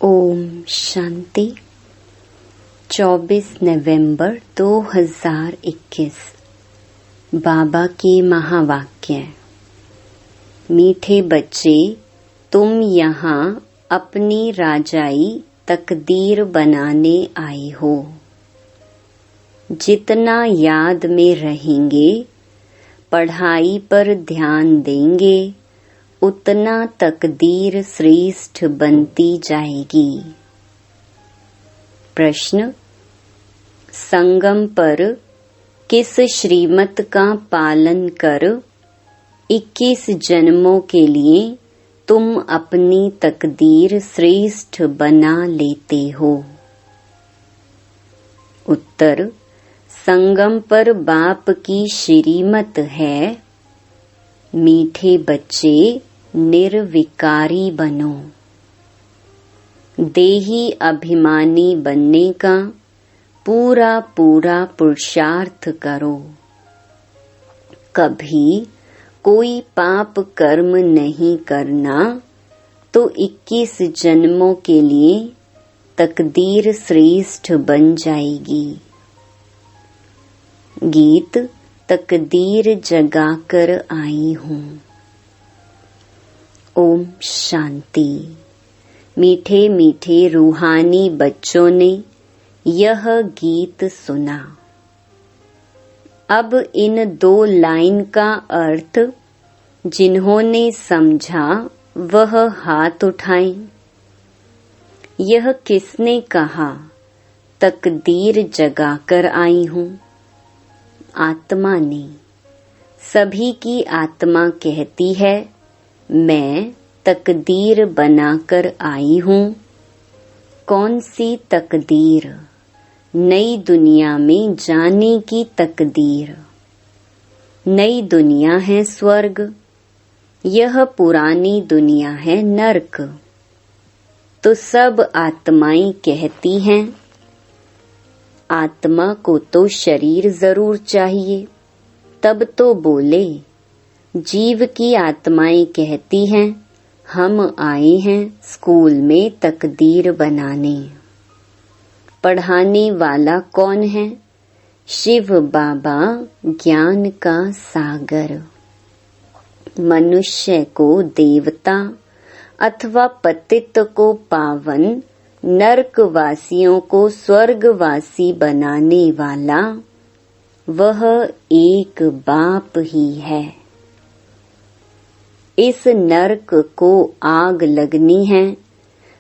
ओम शांति। 24 नवंबर 2021। बाबा के महावाक्य। मीठे बच्चे, तुम यहाँ अपनी राजाई तकदीर बनाने आए हो। जितना याद में रहेंगे, पढ़ाई पर ध्यान देंगे, उतना तकदीर श्रेष्ठ बनती जाएगी। प्रश्न: संगम पर किस श्रीमत का पालन कर 21 जन्मों के लिए तुम अपनी तकदीर श्रेष्ठ बना लेते हो? उत्तर: संगम पर बाप की श्रीमत है, मीठे बच्चे निर्विकारी बनो। देही अभिमानी बनने का पूरा पुरुषार्थ करो। कभी कोई पाप कर्म नहीं करना तो 21 जन्मों के लिए तकदीर श्रेष्ठ बन जाएगी। गीत तकदीर जगाकर आई हूँ। ओम शांति। मीठे मीठे रूहानी बच्चों ने यह गीत सुना। अब इन 2 लाइन का अर्थ जिन्होंने समझा वह हाथ उठाएं। यह किसने कहा तकदीर जगाकर आई हूँ? आत्मा ने। सभी की आत्मा कहती है, मैं तकदीर बनाकर आई हूँ। कौन सी तकदीर? नई दुनिया में जाने की तकदीर। नई दुनिया है स्वर्ग, यह पुरानी दुनिया है नरक। तो सब आत्माएं कहती हैं, आत्मा को तो शरीर जरूर चाहिए, तब तो बोले। जीव की आत्माएं कहती हैं, हम आए हैं स्कूल में तकदीर बनाने। पढ़ाने वाला कौन है? शिव बाबा, ज्ञान का सागर। मनुष्य को देवता अथवा पतित को पावन, नरकवासियों को स्वर्गवासी बनाने वाला वह एक बाप ही है। इस नरक को आग लगनी है।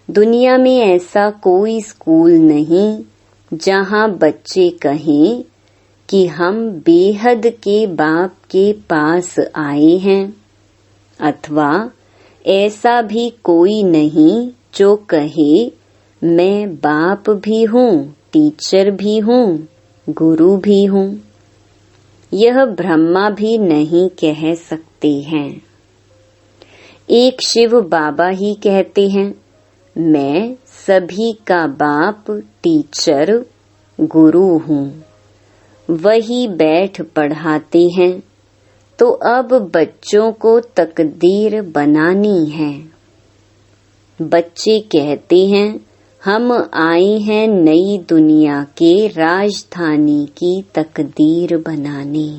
दुनिया में ऐसा कोई स्कूल नहीं जहाँ बच्चे कहें कि हम बेहद के बाप के पास आए हैं, अथवा ऐसा भी कोई नहीं जो कहे मैं बाप भी हूँ, टीचर भी हूँ, गुरु भी हूँ। यह ब्रह्मा भी नहीं कह सकते हैं। एक शिव बाबा ही कहते हैं, मैं सभी का बाप, टीचर, गुरु हूँ। वही बैठ पढ़ाते हैं। तो अब बच्चों को तकदीर बनानी है। बच्चे कहते हैं, हम आए हैं नई दुनिया के राजधानी की तकदीर बनाने।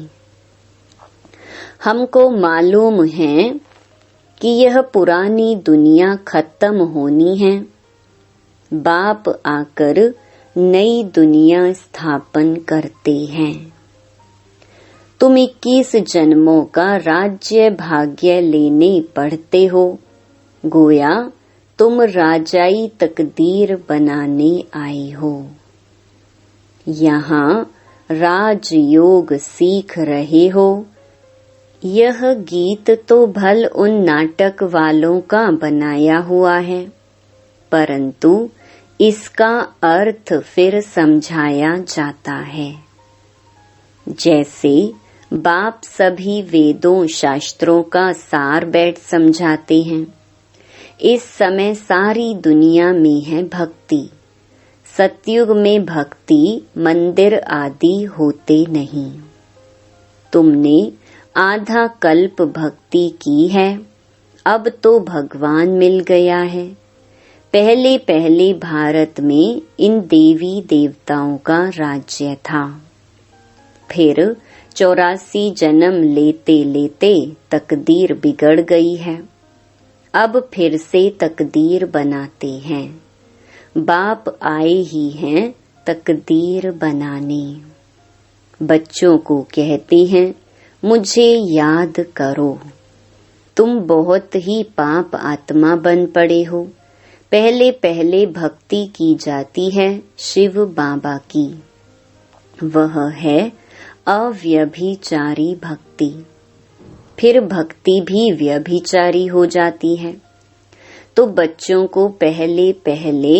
हमको मालूम है कि यह पुरानी दुनिया खत्म होनी है। बाप आकर नई दुनिया स्थापन करते हैं। तुम 21 जन्मों का राज्य भाग्य लेने पड़ते हो। गोया तुम राजाई तकदीर बनाने आए हो। यहाँ राजयोग सीख रहे हो। यह गीत तो भल उन नाटक वालों का बनाया हुआ है, परंतु इसका अर्थ फिर समझाया जाता है। जैसे बाप सभी वेदों शास्त्रों का सार बैठ समझाते हैं। इस समय सारी दुनिया में है भक्ति। सतयुग में भक्ति मंदिर आदि होते नहीं। तुमने आधा कल्प भक्ति की है, अब तो भगवान मिल गया है। पहले पहले भारत में इन देवी देवताओं का राज्य था। फिर 84 जन्म लेते लेते तकदीर बिगड़ गई है। अब फिर से तकदीर बनाते हैं। बाप आए ही हैं तकदीर बनाने। बच्चों को कहते हैं मुझे याद करो। तुम बहुत ही पाप आत्मा बन पड़े हो। पहले पहले भक्ति की जाती है शिव बाबा की, वह है अव्यभिचारी भक्ति। फिर भक्ति भी व्यभिचारी हो जाती है। तो बच्चों को पहले पहले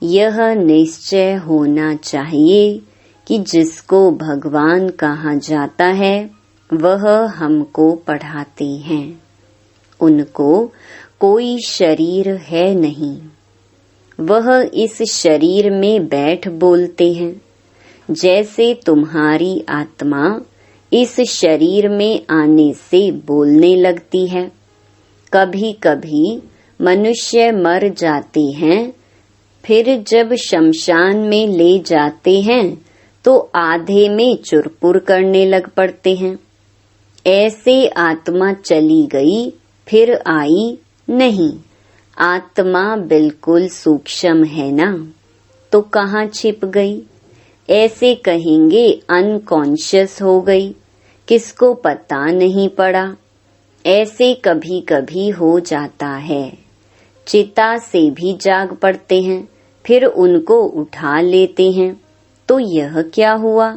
यह निश्चय होना चाहिए कि जिसको भगवान कहा जाता है वह हमको पढ़ाते हैं। उनको कोई शरीर है नहीं, वह इस शरीर में बैठ बोलते हैं। जैसे तुम्हारी आत्मा इस शरीर में आने से बोलने लगती है। कभी कभी मनुष्य मर जाते हैं, फिर जब शमशान में ले जाते हैं तो आधे में चुरपुर करने लग पड़ते हैं। ऐसे आत्मा चली गई फिर आई नहीं। आत्मा बिल्कुल सूक्ष्म है ना, तो कहाँ छिप गई? ऐसे कहेंगे अनकॉन्शियस हो गई, किसको पता नहीं पड़ा। ऐसे कभी कभी हो जाता है। चिता से भी जाग पड़ते हैं, फिर उनको उठा लेते हैं। तो यह क्या हुआ?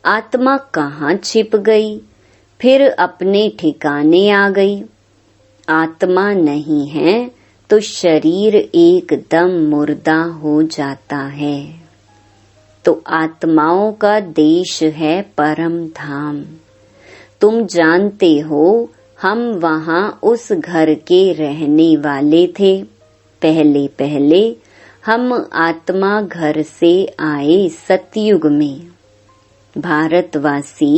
आत्मा कहाँ छिप गई, फिर अपने ठिकाने आ गई। आत्मा नहीं है तो शरीर एकदम मुर्दा हो जाता है। तो आत्माओं का देश है परम धाम। तुम जानते हो हम वहाँ उस घर के रहने वाले थे। पहले पहले हम आत्मा घर से आए सतयुग में। भारतवासी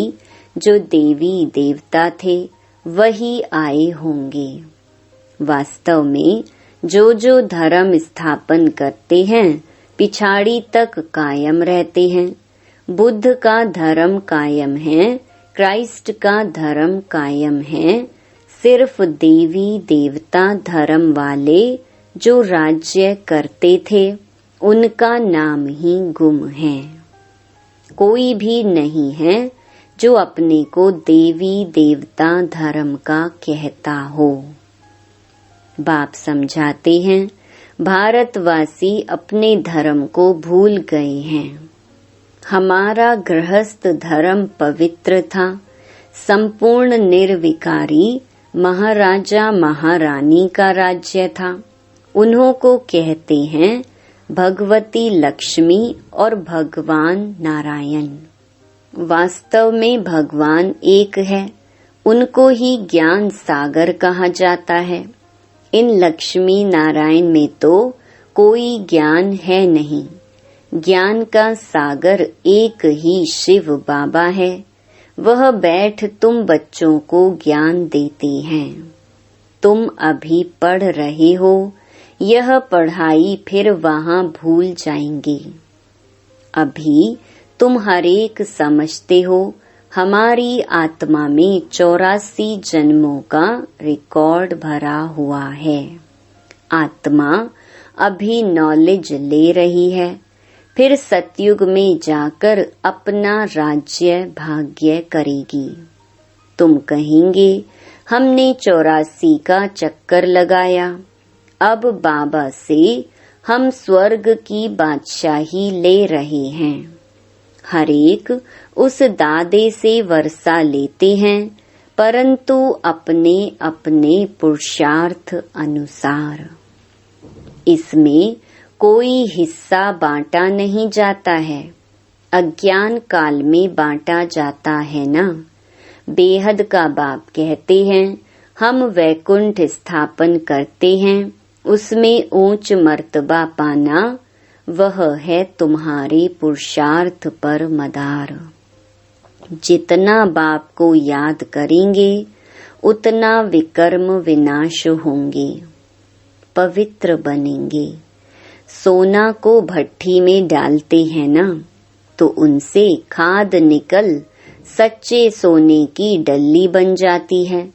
जो देवी देवता थे वही आए होंगे। वास्तव में जो धर्म स्थापन करते हैं पिछाड़ी तक कायम रहते हैं। बुद्ध का धर्म कायम है, क्राइस्ट का धर्म कायम है। सिर्फ देवी देवता धर्म वाले जो राज्य करते थे उनका नाम ही गुम है। कोई भी नहीं है जो अपने को देवी देवता धर्म का कहता हो। बाप समझाते हैं भारतवासी अपने धर्म को भूल गए हैं। हमारा गृहस्थ धर्म पवित्र था, संपूर्ण निर्विकारी महाराजा महारानी का राज्य था। उन्हों को कहते हैं भगवती लक्ष्मी और भगवान नारायण। वास्तव में भगवान एक है, उनको ही ज्ञान सागर कहा जाता है। इन लक्ष्मी नारायण में तो कोई ज्ञान है नहीं। ज्ञान का सागर एक ही शिव बाबा है। वह बैठ तुम बच्चों को ज्ञान देते हैं। तुम अभी पढ़ रहे हो, यह पढ़ाई फिर वहाँ भूल जाएंगे। अभी तुम हरेक समझते हो। हमारी आत्मा में 84 जन्मों का रिकॉर्ड भरा हुआ है। आत्मा अभी नॉलेज ले रही है, फिर सतयुग में जाकर अपना राज्य भाग्य करेगी। तुम कहेंगे हमने 84 का चक्कर लगाया, अब बाबा से हम स्वर्ग की बादशाही ले रहे हैं। हरेक उस दादे से वर्षा लेते हैं, परंतु अपने अपने पुरुषार्थ अनुसार। इसमें कोई हिस्सा बांटा नहीं जाता है, अज्ञान काल में बांटा जाता है ना। बेहद का बाप कहते हैं हम वैकुंठ स्थापन करते हैं, उसमें ऊंच मर्तबा पाना वह है तुम्हारे पुरुषार्थ पर मदार। जितना बाप को याद करेंगे उतना विकर्म विनाश होंगे, पवित्र बनेंगे, सोना को भट्ठी में डालते हैं ना, तो उनसे खाद निकल सच्चे सोने की डल्ली बन जाती है।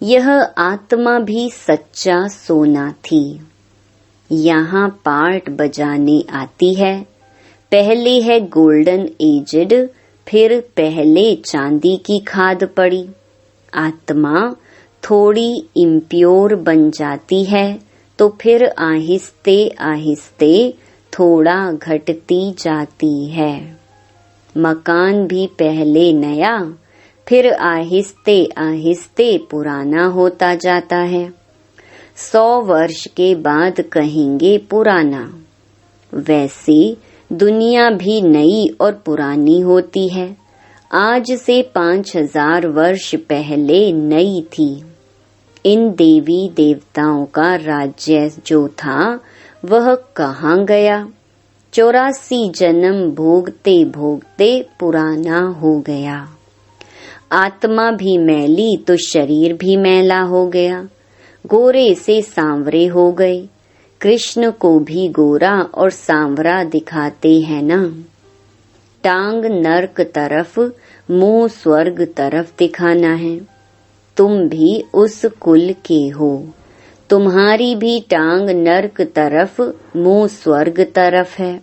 यह आत्मा भी सच्चा सोना थी। यहाँ पार्ट बजाने आती है। पहले है गोल्डन एजड, फिर पहले चांदी की खाद पड़ी। आत्मा थोड़ी इम्प्योर बन जाती है, तो फिर आहिस्ते आहिस्ते थोड़ा घटती जाती है। मकान भी पहले नया, फिर आहिस्ते आहिस्ते पुराना होता जाता है। 100 वर्ष के बाद कहेंगे पुराना। वैसे दुनिया भी नई और पुरानी होती है। आज से 5000 वर्ष पहले नई थी। इन देवी देवताओं का राज्य जो था वह कहाँ गया? 84 जन्म भोगते भोगते पुराना हो गया। आत्मा भी मैली तो शरीर भी मैला हो गया। गोरे से सांवरे हो गए। कृष्ण को भी गोरा और सांवरा दिखाते हैं ना। टांग नरक तरफ, मुंह स्वर्ग तरफ दिखाना है। तुम भी उस कुल के हो। तुम्हारी भी टांग नरक तरफ, मुंह स्वर्ग तरफ है।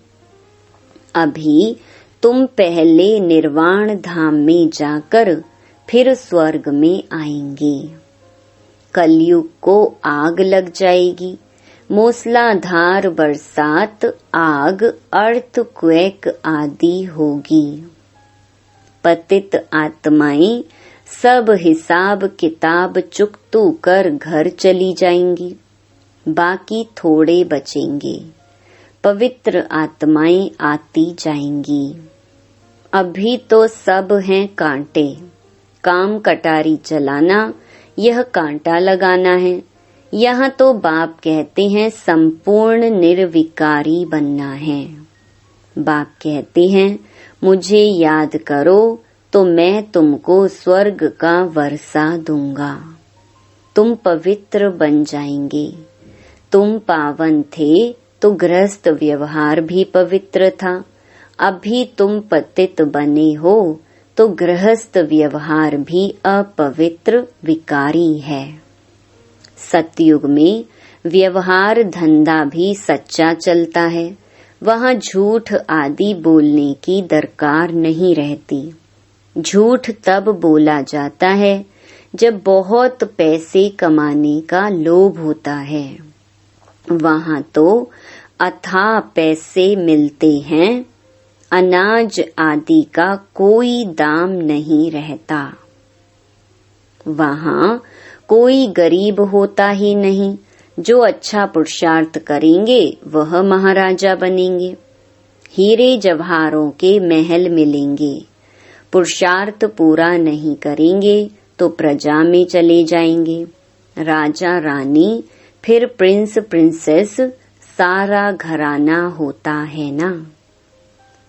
अभी तुम पहले निर्वाण धाम में जाकर फिर स्वर्ग में आएंगे। कलयुग को आग लग जाएगी। मूसलाधार बरसात, आग, अर्थक्वेक आदि होगी। पतित आत्माएं सब हिसाब किताब चुकतू कर घर चली जाएंगी। बाकी थोड़े बचेंगे। पवित्र आत्माएं आती जाएंगी। अभी तो सब हैं कांटे। काम कटारी चलाना, यह कांटा लगाना है। यहाँ तो बाप कहते हैं संपूर्ण निर्विकारी बनना है। बाप कहते हैं मुझे याद करो तो मैं तुमको स्वर्ग का वर्षा दूंगा। तुम पवित्र बन जाएंगे। तुम पावन थे तो गृहस्थ व्यवहार भी पवित्र था। अभी तुम पतित बने हो तो गृहस्थ व्यवहार भी अपवित्र विकारी है। सतयुग में व्यवहार धंधा भी सच्चा चलता है। वहाँ झूठ आदि बोलने की दरकार नहीं रहती। झूठ तब बोला जाता है जब बहुत पैसे कमाने का लोभ होता है। वहाँ तो अथाह पैसे मिलते हैं। अनाज आदि का कोई दाम नहीं रहता। वहाँ कोई गरीब होता ही नहीं। जो अच्छा पुरुषार्थ करेंगे वह महाराजा बनेंगे। हीरे जवाहरों के महल मिलेंगे। पुरुषार्थ पूरा नहीं करेंगे तो प्रजा में चले जाएंगे। राजा रानी, फिर प्रिंस प्रिंसेस, सारा घराना होता है ना।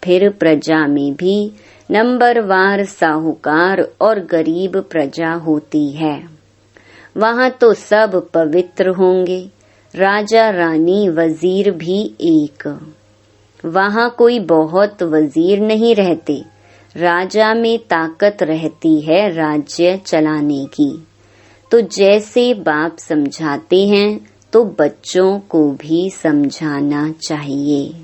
फिर प्रजा में भी नंबरवार साहूकार और गरीब प्रजा होती है। वहाँ तो सब पवित्र होंगे। राजा रानी वजीर भी एक। वहाँ कोई बहुत वजीर नहीं रहते। राजा में ताकत रहती है राज्य चलाने की। तो जैसे बाप समझाते हैं तो बच्चों को भी समझाना चाहिए।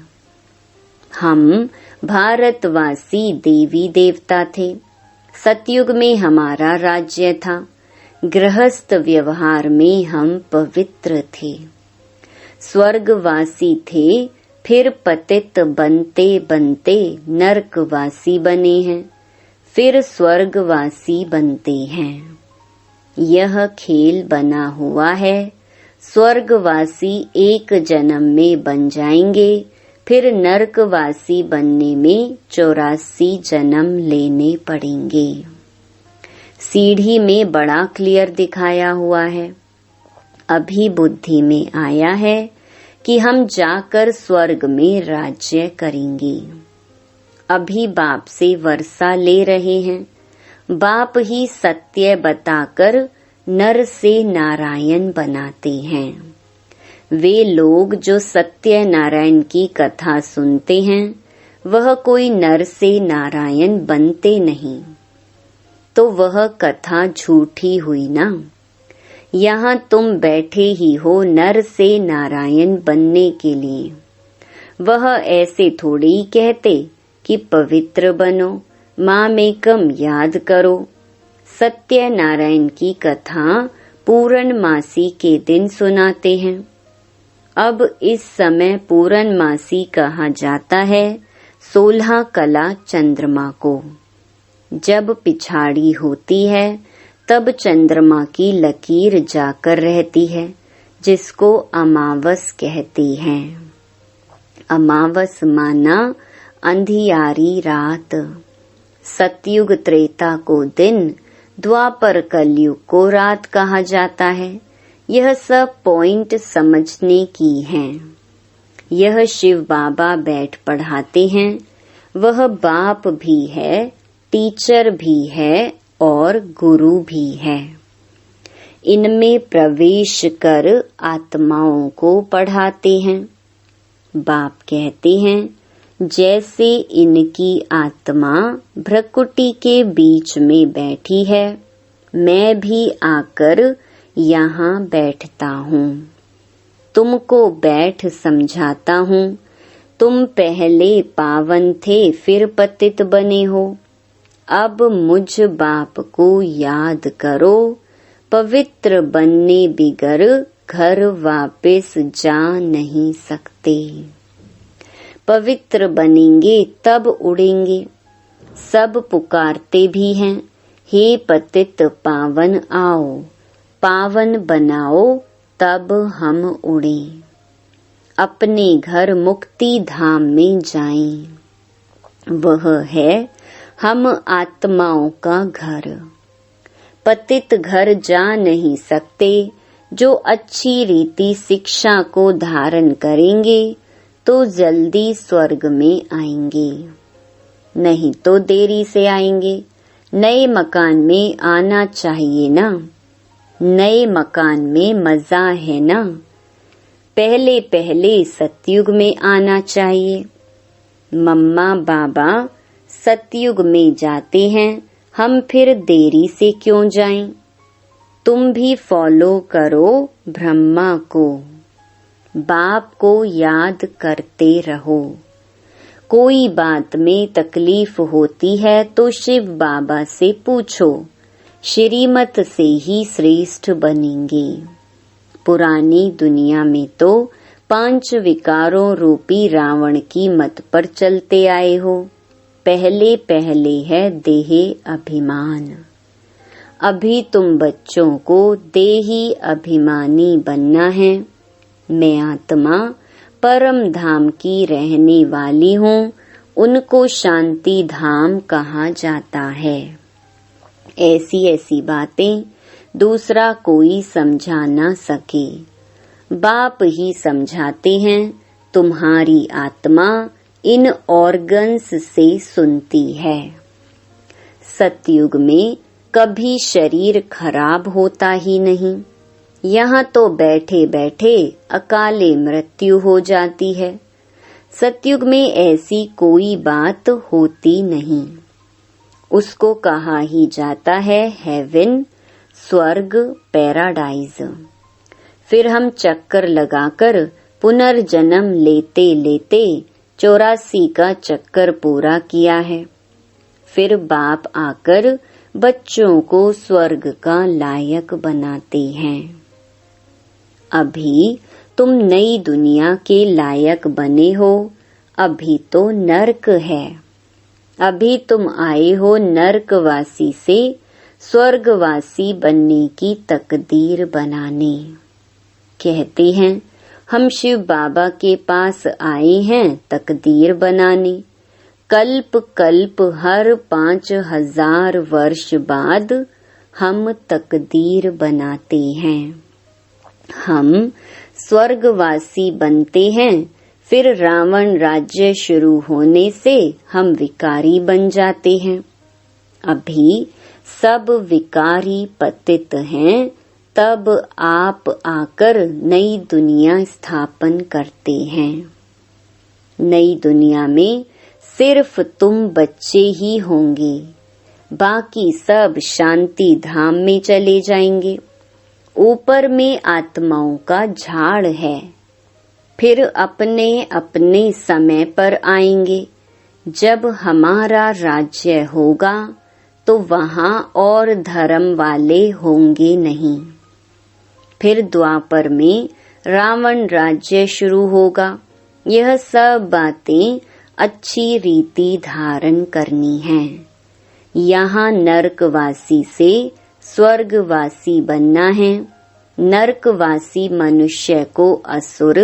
हम भारतवासी देवी देवता थे। सतयुग में हमारा राज्य था। गृहस्थ व्यवहार में हम पवित्र थे। स्वर्गवासी थे, फिर पतित बनते बनते नरकवासी बने हैं, फिर स्वर्गवासी बनते हैं। यह खेल बना हुआ है। स्वर्गवासी एक जन्म में बन जाएंगे, फिर नरकवासी बनने में 84 जन्म लेने पड़ेंगे। सीढ़ी में बड़ा क्लियर दिखाया हुआ है। अभी बुद्धि में आया है कि हम जाकर स्वर्ग में राज्य करेंगे। अभी बाप से वर्षा ले रहे हैं। बाप ही सत्य बताकर नर से नारायण बनाते हैं। वे लोग जो सत्यनारायण की कथा सुनते हैं वह कोई नर से नारायण बनते नहीं, तो वह कथा झूठी हुई ना। यहाँ तुम बैठे ही हो नर से नारायण बनने के लिए। वह ऐसे थोड़ी कहते कि पवित्र बनो, मामेकम याद करो। सत्यनारायण की कथा पूर्णमासी के दिन सुनाते हैं। अब इस समय पूर्णमासी कहा जाता है 16 कला चंद्रमा को। जब पिछाड़ी होती है तब चंद्रमा की लकीर जाकर रहती है, जिसको अमावस कहते हैं। अमावस माना अंधियारी रात। सतयुग त्रेता को दिन, द्वापर कलयुग को रात कहा जाता है। यह सब पॉइंट समझने की हैं। यह शिव बाबा बैठ पढ़ाते हैं। वह बाप भी है, टीचर भी है और गुरु भी है। इनमें प्रवेश कर आत्माओं को पढ़ाते हैं। बाप कहते हैं जैसे इनकी आत्मा भ्रकुटी के बीच में बैठी है, मैं भी आकर यहाँ बैठता हूँ। तुमको बैठ समझाता हूँ। तुम पहले पावन थे, फिर पतित बने हो। अब मुझ बाप को याद करो। पवित्र बनने बिगर घर वापस जा नहीं सकते। पवित्र बनेंगे तब उड़ेंगे। सब पुकारते भी हैं, हे पतित पावन आओ, पावन बनाओ तब हम उड़े। अपने घर मुक्ति धाम में जाएं। वह है हम आत्माओं का घर। पतित घर जा नहीं सकते। जो अच्छी रीति शिक्षा को धारण करेंगे तो जल्दी स्वर्ग में आएंगे, नहीं तो देरी से आएंगे। नए मकान में आना चाहिए ना। नए मकान में मजा है ना। पहले पहले सतयुग में आना चाहिए। मम्मा बाबा सतयुग में जाते हैं, हम फिर देरी से क्यों जाएं? तुम भी फॉलो करो ब्रह्मा को। बाप को याद करते रहो। कोई बात में तकलीफ होती है तो शिव बाबा से पूछो। श्रीमत से ही श्रेष्ठ बनेंगे। पुरानी दुनिया में तो 5 विकारों रूपी रावण की मत पर चलते आए हो। पहले पहले है देह अभिमान। अभी तुम बच्चों को देही अभिमानी बनना है। मैं आत्मा परम धाम की रहने वाली हूँ। उनको शांति धाम कहा जाता है। ऐसी ऐसी बातें दूसरा कोई समझा ना सके। बाप ही समझाते हैं। तुम्हारी आत्मा इन ऑर्गन्स से सुनती है। सतयुग में कभी शरीर खराब होता ही नहीं। यहाँ तो बैठे बैठे अकाले मृत्यु हो जाती है। सतयुग में ऐसी कोई बात होती नहीं। उसको कहा ही जाता है हेवन, स्वर्ग, पैराडाइज। फिर हम चक्कर लगाकर पुनर्जन्म लेते लेते 84 का चक्कर पूरा किया है। फिर बाप आकर बच्चों को स्वर्ग का लायक बनाते हैं। अभी तुम नई दुनिया के लायक बने हो। अभी तो नर्क है। अभी तुम आए हो नर्कवासी से स्वर्गवासी बनने की तकदीर बनाने। कहते हैं हम शिव बाबा के पास आए हैं तकदीर बनाने। कल्प कल्प हर 5000 वर्ष बाद हम तकदीर बनाते हैं। हम स्वर्गवासी बनते हैं। फिर रावण राज्य शुरू होने से हम विकारी बन जाते हैं। अभी सब विकारी पतित हैं। तब आप आकर नई दुनिया स्थापन करते हैं। नई दुनिया में सिर्फ तुम बच्चे ही होंगे, बाकी सब शांति धाम में चले जाएंगे। ऊपर में आत्माओं का झाड़ है, फिर अपने अपने समय पर आएंगे। जब हमारा राज्य होगा तो वहाँ और धर्म वाले होंगे नहीं। फिर द्वापर में रावण राज्य शुरू होगा। यह सब बातें अच्छी रीति धारण करनी है। यहाँ नरकवासी से स्वर्गवासी बनना है। नरकवासी मनुष्य को असुर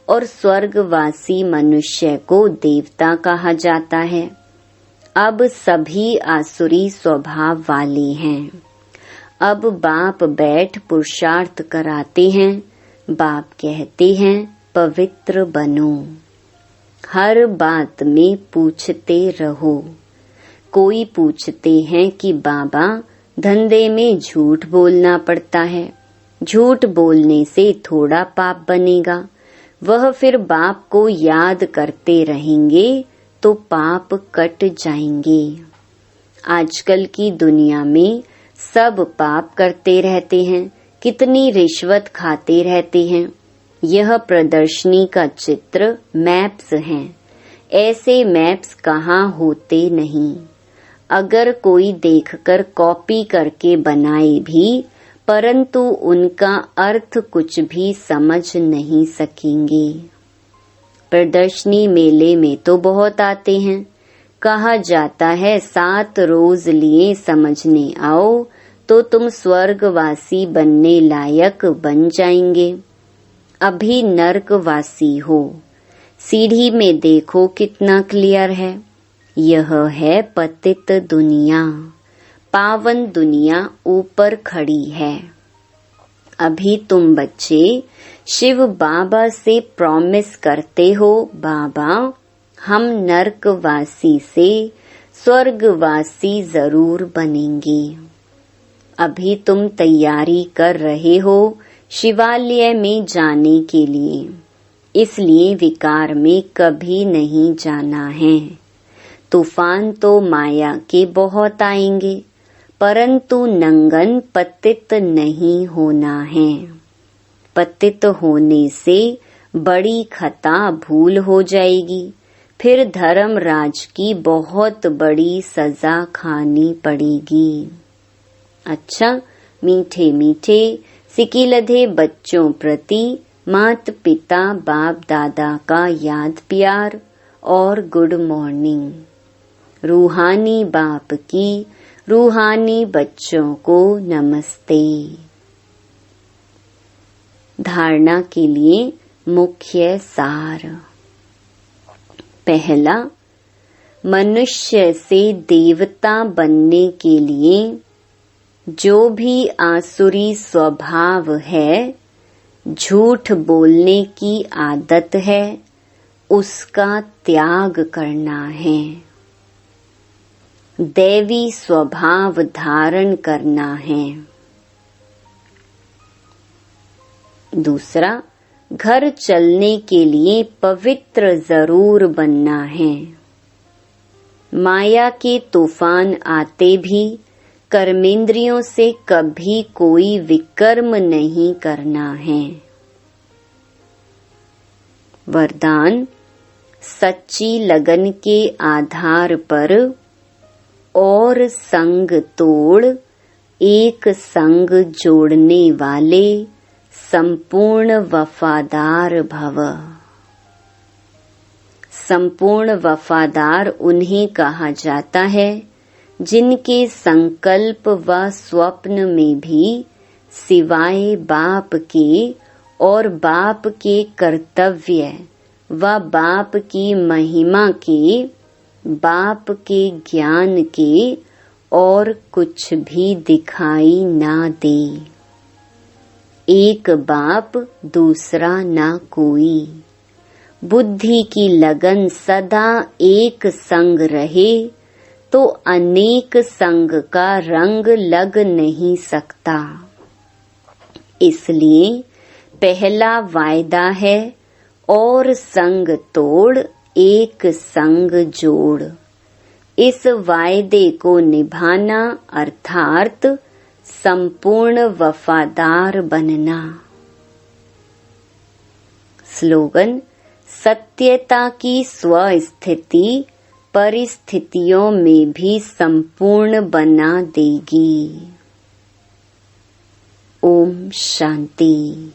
और स्वर्गवासी मनुष्य को देवता कहा जाता है। अब सभी आसुरी स्वभाव वाले हैं। अब बाप बैठ पुरुषार्थ कराते हैं। बाप कहते हैं पवित्र बनो। हर बात में पूछते रहो। कोई पूछते हैं कि बाबा धंधे में झूठ बोलना पड़ता है, झूठ बोलने से थोड़ा पाप बनेगा। वह फिर बाप को याद करते रहेंगे तो पाप कट जाएंगे। आजकल की दुनिया में सब पाप करते रहते हैं, कितनी रिश्वत खाते रहते हैं। यह प्रदर्शनी का चित्र मैप्स हैं। ऐसे मैप्स कहाँ होते नहीं। अगर कोई देखकर कॉपी करके बनाए भी, परंतु उनका अर्थ कुछ भी समझ नहीं सकेंगे। प्रदर्शनी मेले में तो बहुत आते हैं। कहा जाता है 7 रोज लिए समझने आओ तो तुम स्वर्गवासी बनने लायक बन जाएंगे। अभी नरकवासी हो। सीढ़ी में देखो कितना क्लियर है। यह है पतित दुनिया। पावन दुनिया ऊपर खड़ी है। अभी तुम बच्चे शिव बाबा से प्रॉमिस करते हो, बाबा हम नरकवासी से स्वर्गवासी जरूर बनेंगे। अभी तुम तैयारी कर रहे हो शिवालय में जाने के लिए, इसलिए विकार में कभी नहीं जाना है। तूफान तो माया के बहुत आएंगे, परंतु नंगन पतित नहीं होना है। पतित होने से बड़ी खता भूल हो जाएगी, फिर धर्मराज की बहुत बड़ी सजा खानी पड़ेगी। अच्छा, मीठे मीठे सिकिलधे बच्चों प्रति मात पिता बाप दादा का याद प्यार और गुड मॉर्निंग। रूहानी बाप की रूहानी बच्चों को नमस्ते। धारणा के लिए मुख्य सार। पहला, मनुष्य से देवता बनने के लिए जो भी आसुरी स्वभाव है, झूठ बोलने की आदत है, उसका त्याग करना है। दैवी स्वभाव धारण करना है। दूसरा, घर चलने के लिए पवित्र जरूर बनना है। माया के तूफान आते भी कर्मेंद्रियों से कभी कोई विकर्म नहीं करना है। वरदान, सच्ची लगन के आधार पर और संग तोड़ एक संग जोड़ने वाले संपूर्ण वफादार भव। संपूर्ण वफादार उन्हें कहा जाता है जिनके संकल्प व स्वप्न में भी सिवाय बाप के और बाप के कर्तव्य व बाप की महिमा के, बाप के ज्ञान के और कुछ भी दिखाई ना दे। एक बाप दूसरा ना कोई। बुद्धि की लगन सदा एक संग रहे तो अनेक संग का रंग लग नहीं सकता। इसलिए पहला वायदा है और संग तोड़ एक संग जोड़। इस वायदे को निभाना अर्थात संपूर्ण वफादार बनना। स्लोगन: सत्यता की स्वस्थिति परिस्थितियों में भी संपूर्ण बना देगी। ओम शांति।